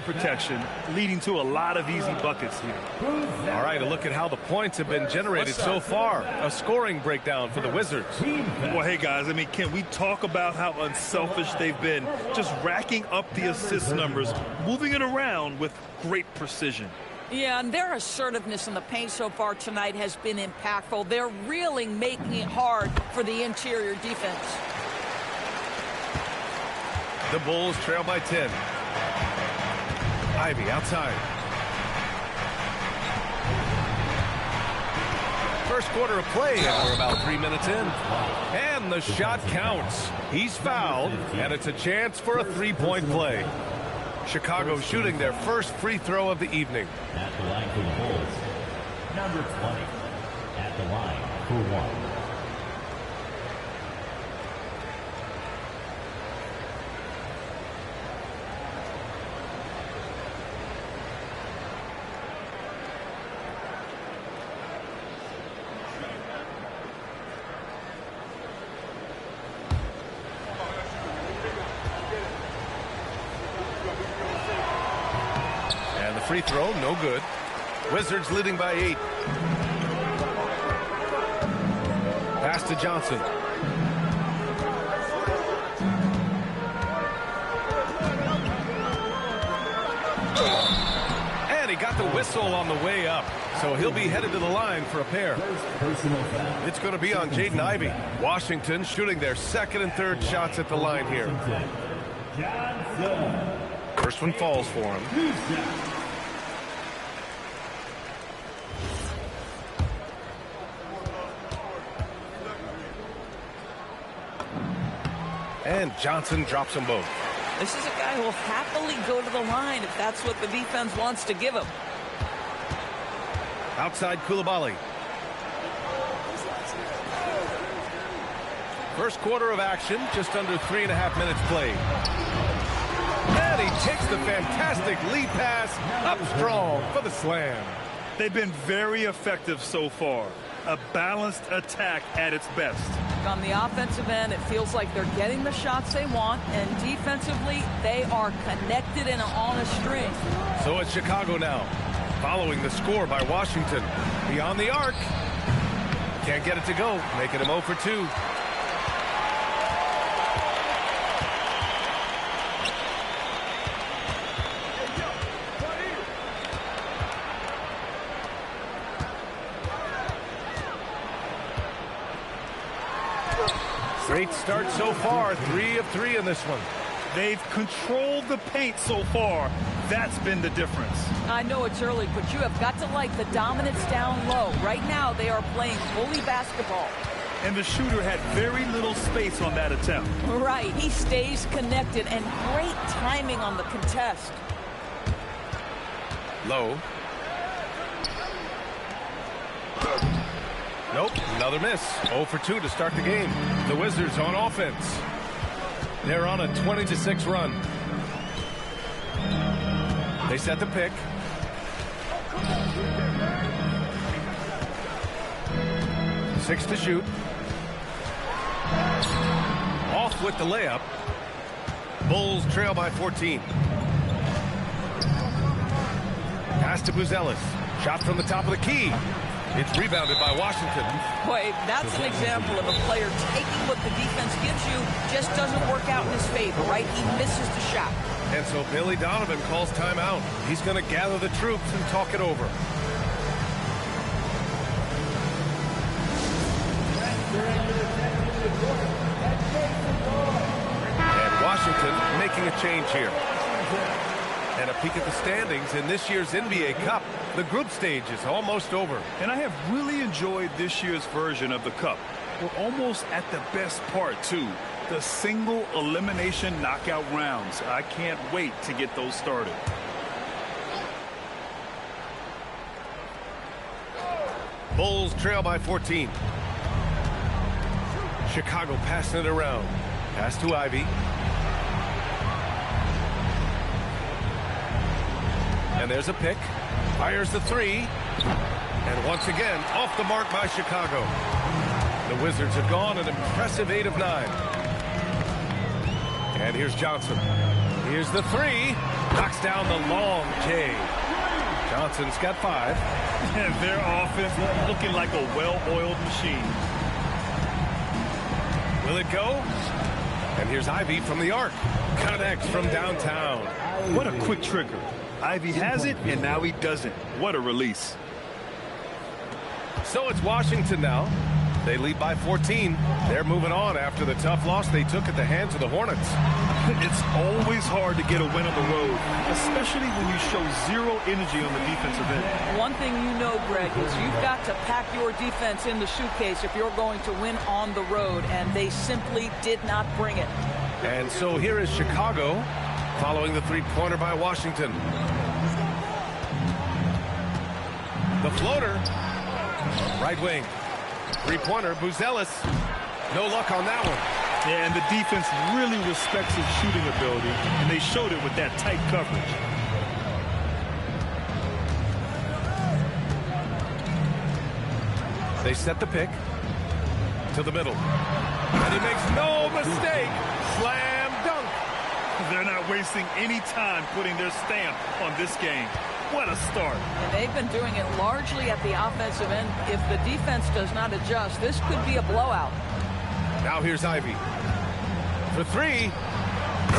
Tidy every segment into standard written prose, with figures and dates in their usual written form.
protection, leading to a lot of easy buckets here. All right, a look at how the points have been generated so far. A scoring breakdown for the Wizards. Well, hey, guys, I mean, can we talk about how unselfish they've been? Just racking up the assist numbers, moving it around with great precision. Yeah, and their assertiveness in the paint so far tonight has been impactful. They're really making it hard for the interior defense. The Bulls trail by 10. Ivy outside. First quarter of play, and we're about 3 minutes in. And the shot counts. He's fouled, and it's a chance for a three-point play. Chicago shooting their first free throw of the evening. At the line for the Bulls, number 20. At the line for one. Free throw, no good. Wizards leading by 8. Pass to Johnson. And he got the whistle on the way up. So he'll be headed to the line for a pair. It's going to be on Jaden Ivey. Washington shooting their second and third shots at the line here. First one falls for him. And Johnson drops them both. This is a guy who will happily go to the line if that's what the defense wants to give him. Outside Coulibaly. First quarter of action, just under 3.5 minutes played. And he takes the fantastic lead pass up strong for the slam. They've been very effective so far. A balanced attack at its best. On the offensive end, it feels like they're getting the shots they want, and defensively, they are connected and on a string. So it's Chicago now, following the score by Washington. Beyond the arc. Can't get it to go, making him 0 for 2. Great start so far, 3 of 3 in this one. They've controlled the paint so far. That's been the difference. I know it's early, but you have got to like the dominance down low. Right now, they are playing bully basketball. And the shooter had very little space on that attempt. Right, he stays connected, and great timing on the contest. Low. Nope, another miss. 0 for 2 to start the game. The Wizards on offense. They're on a 20-6 run. They set the pick. Six to shoot. Off with the layup. Bulls trail by 14. Pass to Buzelis. Shot from the top of the key. It's rebounded by Washington. Boy, that's an example of a player taking what the defense gives you, just doesn't work out in his favor, right? He misses the shot. And so Billy Donovan calls timeout. He's going to gather the troops and talk it over. And Washington making a change here. And a peek at the standings in this year's NBA Cup. The group stage is almost over. And I have really enjoyed this year's version of the Cup. We're almost at the best part, too. The single elimination knockout rounds. I can't wait to get those started. Bulls trail by 14. Chicago passing it around. Pass to Ivy. And there's a pick. Fires the three. And once again, off the mark by Chicago. The Wizards have gone an impressive 8 of 9. And here's Johnson. Here's the three. Knocks down the long J. Johnson's got 5. And their offense looking like a well-oiled machine. Will it go? And here's Ivy from the arc. Connects from downtown. What a quick trigger. Ivy has it, and now he doesn't. What a release. So it's Washington now. They lead by 14. They're moving on after the tough loss they took at the hands of the Hornets. It's always hard to get a win on the road, especially when you show zero energy on the defensive end. One thing you know, Greg, is you've got to pack your defense in the suitcase if you're going to win on the road, and they simply did not bring it. And so here is Chicago following the three-pointer by Washington. The floater. Right wing. Three-pointer, Buzelis. No luck on that one. Yeah, and the defense really respects his shooting ability, and they showed it with that tight coverage. They set the pick to the middle. And he makes no mistake. Slam dunk. They're not wasting any time putting their stamp on this game. What a start. And they've been doing it largely at the offensive end. If the defense does not adjust, this could be a blowout. Now here's Ivy. For 3.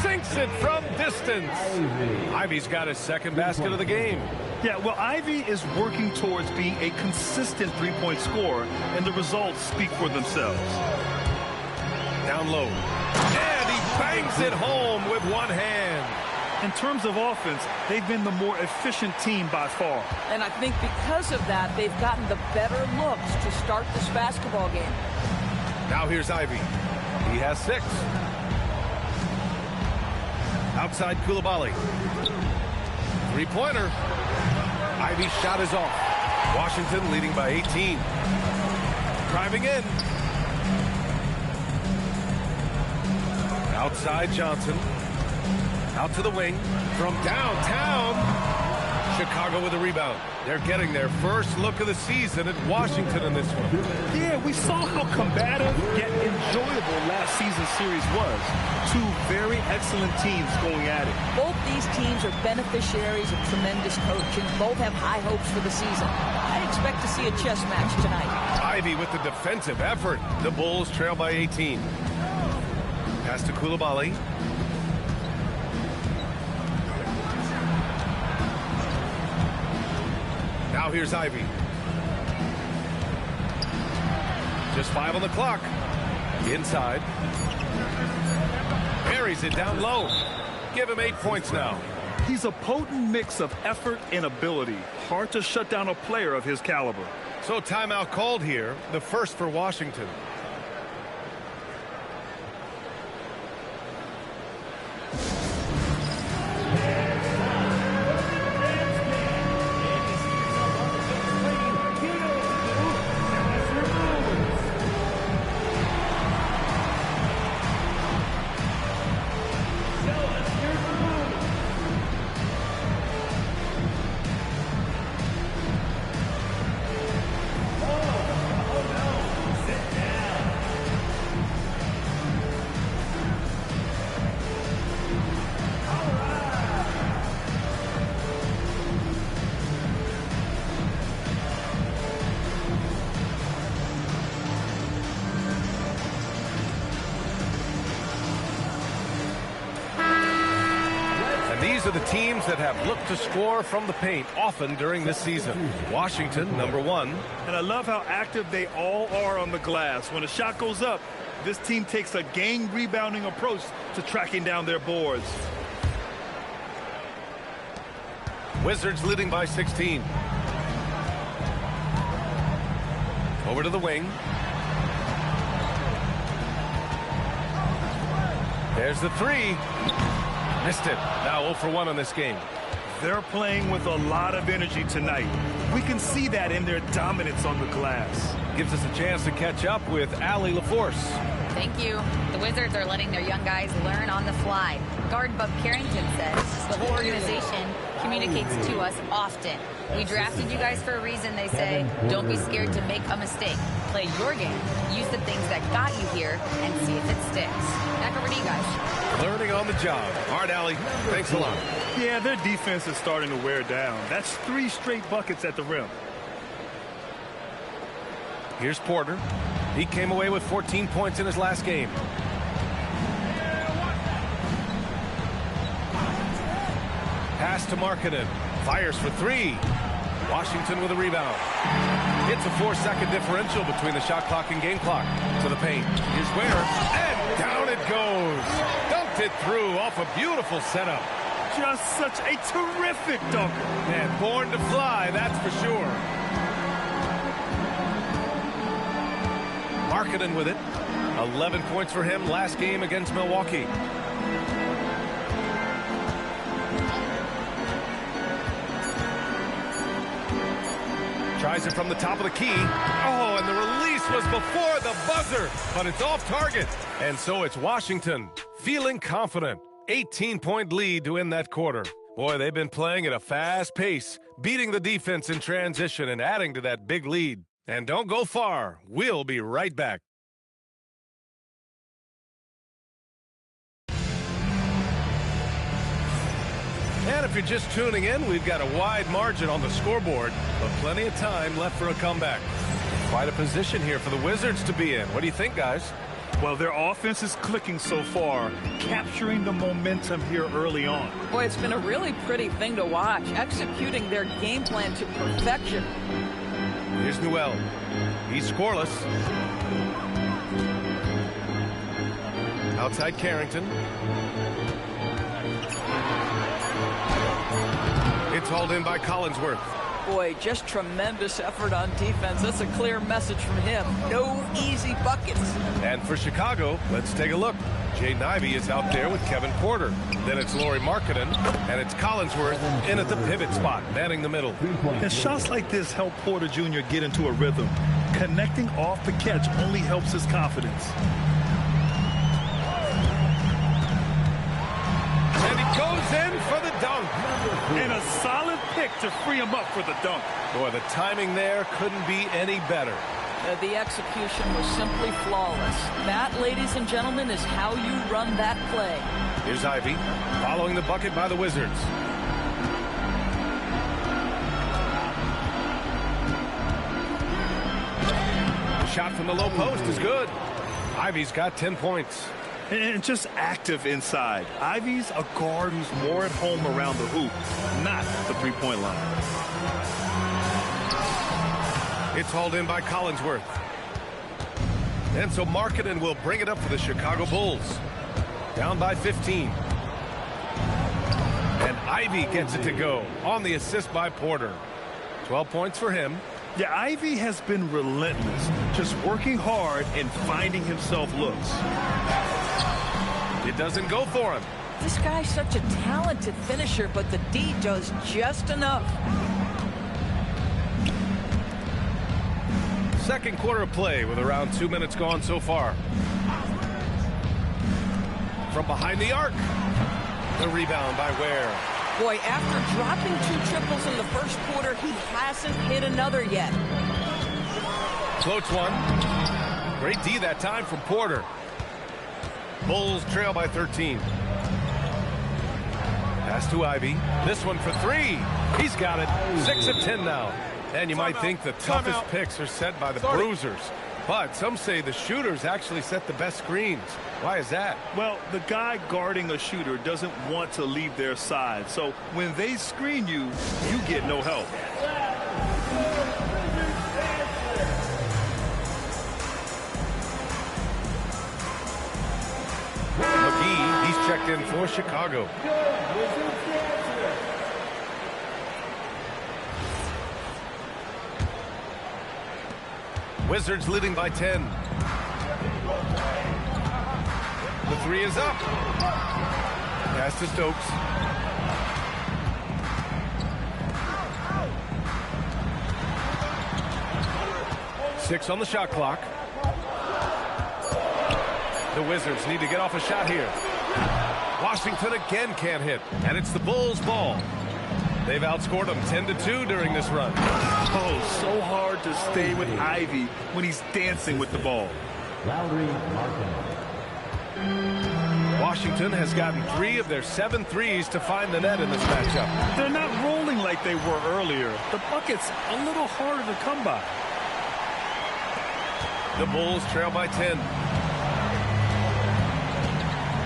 Sinks it from distance. Ivy's got his second basket of the game. Yeah, well, Ivy is working towards being a consistent three-point scorer, and the results speak for themselves. Down low. And he bangs it home with one hand. In terms of offense, they've been the more efficient team by far. And I think because of that, they've gotten the better looks to start this basketball game. Now here's Ivy. He has 6. Outside Coulibaly. Three-pointer. Ivy's shot is off. Washington leading by 18. Driving in. Outside Johnson. Out to the wing. From downtown. Chicago with a rebound. They're getting their first look of the season at Washington in this one. Yeah, we saw how combative yet enjoyable last season's series was. 2 very excellent teams going at it. Both these teams are beneficiaries of tremendous coaching. Both have high hopes for the season. I expect to see a chess match tonight. Ivy with the defensive effort. The Bulls trail by 18. Pass to Coulibaly. Now here's Ivy. Just 5 on the clock. Inside. Buries it down low. Give him 8 points now. He's a potent mix of effort and ability. Hard to shut down a player of his caliber. So timeout called here. The first for Washington. These are the teams that have looked to score from the paint often during this season. Washington, number 1. And I love how active they all are on the glass. When a shot goes up, this team takes a game rebounding approach to tracking down their boards. Wizards leading by 16. Over to the wing. There's the 3. Missed it. Now 0 for 1 on this game. They're playing with a lot of energy tonight. We can see that in their dominance on the glass. Gives us a chance to catch up with Allie LaForce. Thank you. The Wizards are letting their young guys learn on the fly. Guard Bub Carrington says the whole organization communicates communicates to us often. We drafted you guys for a reason, they say. Don't be scared to make a mistake. Play your game. Use the things that got you here and see if it sticks. Back over to you guys. Learning on the job. All right, Allie. Thanks a lot. Yeah, their defense is starting to wear down. That's 3 straight buckets at the rim. Here's Porter. He came away with 14 points in his last game. Pass to Markkanen. Fires for 3. Washington with a rebound. It's a 4-second differential between the shot clock and game clock. To the paint. Here's Ware. And down it goes. Dunked it through off a beautiful setup. Just such a terrific dunker. And born to fly, that's for sure. Markkanen with it. 11 points for him last game against Milwaukee. Tries it from the top of the key. Oh, and the release was before the buzzer, but it's off target. And so it's Washington feeling confident. 18-point lead to end that quarter. Boy, they've been playing at a fast pace, beating the defense in transition and adding to that big lead. And don't go far. We'll be right back. And if you're just tuning in, we've got a wide margin on the scoreboard, but plenty of time left for a comeback. Quite a position here for the Wizards to be in. What do you think, guys? Well, their offense is clicking so far, capturing the momentum here early on. Boy, it's been a really pretty thing to watch, executing their game plan to perfection. Here's Newell. He's scoreless. Outside Carrington. It's hauled in by Collinsworth. Boy, just tremendous effort on defense. That's a clear message from him. No easy buckets. And for Chicago, let's take a look. Jaden Ivey is out there with Kevin Porter. Then it's Lauri Markkanen, and it's Collinsworth in at the pivot spot, manning the middle. And shots like this help Porter Jr. get into a rhythm. Connecting off the catch only helps his confidence. And he goes in for the dunk. And a solid pick to free him up for the dunk. Boy, the timing there couldn't be any better. The execution was simply flawless. That, ladies and gentlemen, is how you run that play. Here's Ivey, following the bucket by the Wizards. The shot from the low post is good. Ivey's got 10 points. And just active inside. Ivey's a guard who's more at home around the hoop, not the three-point line. It's hauled in by Collinsworth. And so Markkanen will bring it up for the Chicago Bulls. Down by 15. And Ivey gets it to go on the assist by Porter. 12 points for him. Yeah, Ivey has been relentless, just working hard and finding himself looks. It doesn't go for him. This guy's such a talented finisher, but the D does just enough. Second quarter of play with around 2 minutes gone so far. From behind the arc. The rebound by Ware. Boy, after dropping 2 triples in the first quarter, he hasn't hit another yet. Floats one. Great D that time from Porter. Bulls trail by 13. Pass to Ivey. This one for 3. He's got it. 6 of 10 now. And you might think the toughest picks are set by the bruisers. But some say the shooters actually set the best screens. Why is that? Well, the guy guarding a shooter doesn't want to leave their side. So when they screen you, you get no help. McGee, he's checked in for Chicago. Wizards leading by 10. The 3 is up. Pass to Stokes. Six on the shot clock. The Wizards need to get off a shot here. Washington again can't hit, and it's the Bulls' ball. They've outscored them 10-2 during this run. Oh, so hard to stay with Ivy when he's dancing with the ball. Lauri Markkanen. Washington has gotten 3 of their 7 threes to find the net in this matchup. They're not rolling like they were earlier. The bucket's a little harder to come by. The Bulls trail by 10.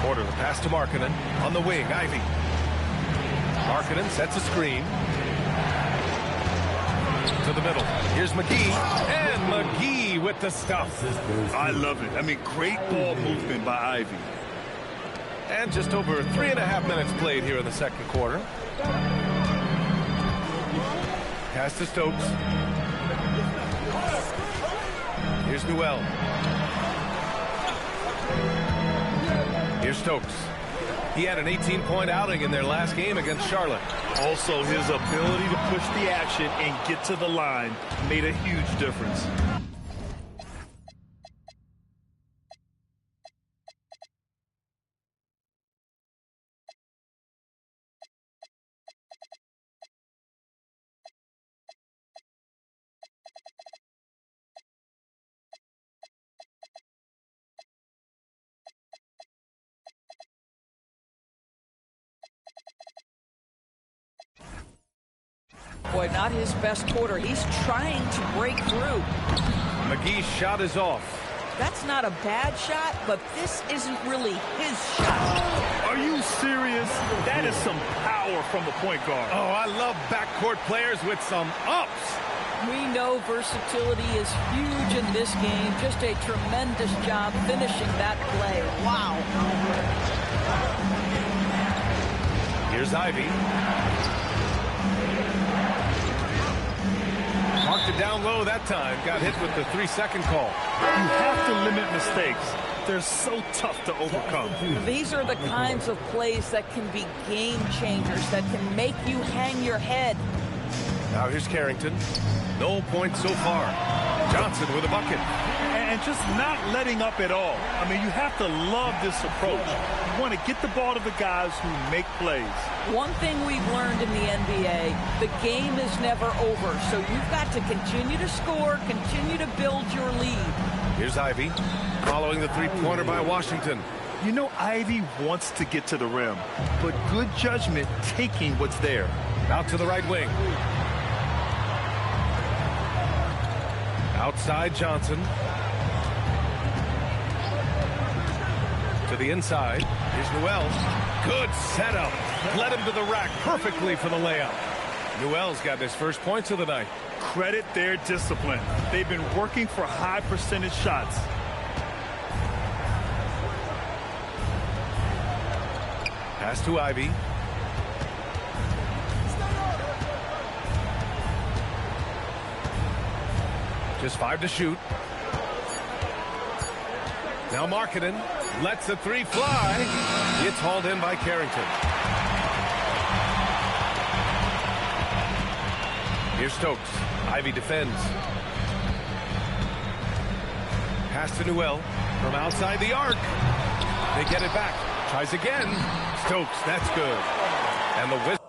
Porter, the pass to Markkanen. On the wing, Ivy. Markkanen sets a screen. To the middle. Here's McGee. And McGee with the stuff. I love it. I mean, great ball movement by Ivy. And just over 3.5 minutes played here in the second quarter. Pass to Stokes. Here's Newell. Here's Stokes. He had an 18-point outing in their last game against Charlotte. Also, his ability to push the action and get to the line made a huge difference. Boy, not his best quarter. He's trying to break through. McGee's shot is off. That's not a bad shot, but this isn't really his shot. Are you serious? That is some power from the point guard. Oh, I love backcourt players with some ups. We know versatility is huge in this game. Just a tremendous job finishing that play. Wow. Here's Ivy. Marked it down low that time. Got hit with the 3-second call. You have to limit mistakes. They're so tough to overcome. These are the kinds of plays that can be game changers, that can make you hang your head. Now here's Carrington. No points so far. Johnson with a bucket. And just not letting up at all. I mean, you have to love this approach. You want to get the ball to the guys who make plays. One thing we've learned in the NBA, the game is never over. So you've got to continue to score, continue to build your lead. Here's Ivy, following the three-pointer by Washington. You know, Ivy wants to get to the rim, but good judgment taking what's there. Out to the right wing. Outside Johnson. To the inside. Here's Newell. Good setup. Led him to the rack perfectly for the layup. Newell's got his first points of the night. Credit their discipline. They've been working for high percentage shots. Pass to Ivy. Just 5 to shoot. Now Markkanen lets the 3 fly. It's hauled in by Carrington. Here's Stokes. Ivy defends. Pass to Newell from outside the arc. They get it back. Tries again. Stokes, that's good. And the whistle.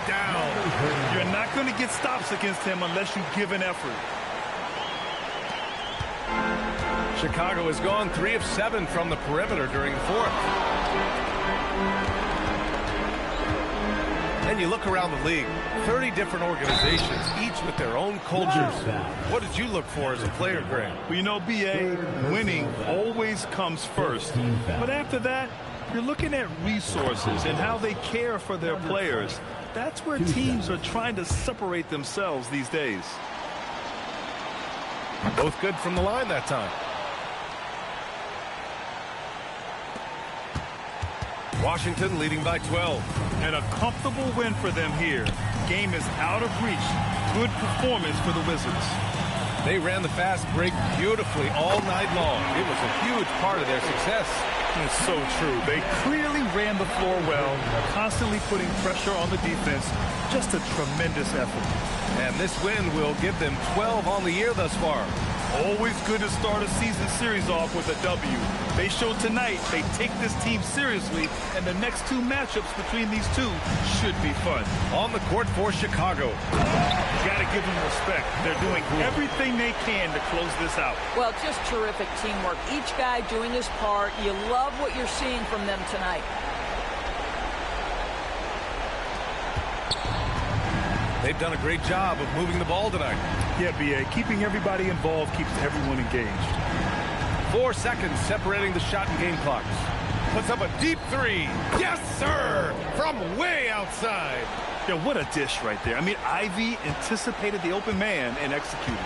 Down. You're not going to get stops against him unless you give an effort. Chicago has gone 3 of 7 from the perimeter during the fourth. And you look around the league, 30 different organizations, each with their own cultures. What did you look for as a player, Greg? Well, you know, B.A., winning always comes first. But after that, you're looking at resources and how they care for their players. That's where teams are trying to separate themselves these days. Both good from the line that time. Washington leading by 12. And a comfortable win for them here. Game is out of reach. Good performance for the Wizards. They ran the fast break beautifully all night long. It was a huge part of their success. It's so true. They clearly ran the floor well, constantly putting pressure on the defense. Just a tremendous effort. And this win will give them 12 on the year thus far. Always good to start a season series off with a W. They showed tonight they take this team seriously, and the next two matchups between these two should be fun. On the court for Chicago. Gotta give them respect. They're doing everything they can to close this out. Well, just terrific teamwork. Each guy doing his part. You love what you're seeing from them tonight. They've done a great job of moving the ball tonight. Yeah, B.A., keeping everybody involved keeps everyone engaged. 4 seconds separating the shot and game clocks. Puts up a deep three. Yes, sir! From way outside. Yeah, what a dish right there. I mean, Ivy anticipated the open man and executed.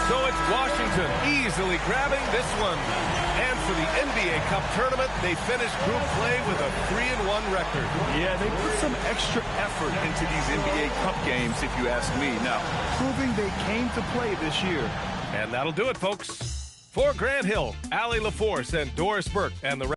So it's Washington easily grabbing this one. And for the NBA Cup tournament, they finished group play with a 3-1 record. Yeah, they put some extra effort into these NBA Cup games, if you ask me. Now, proving they came to play this year. And that'll do it, folks. For Grant Hill, Allie LaForce, and Doris Burke, and the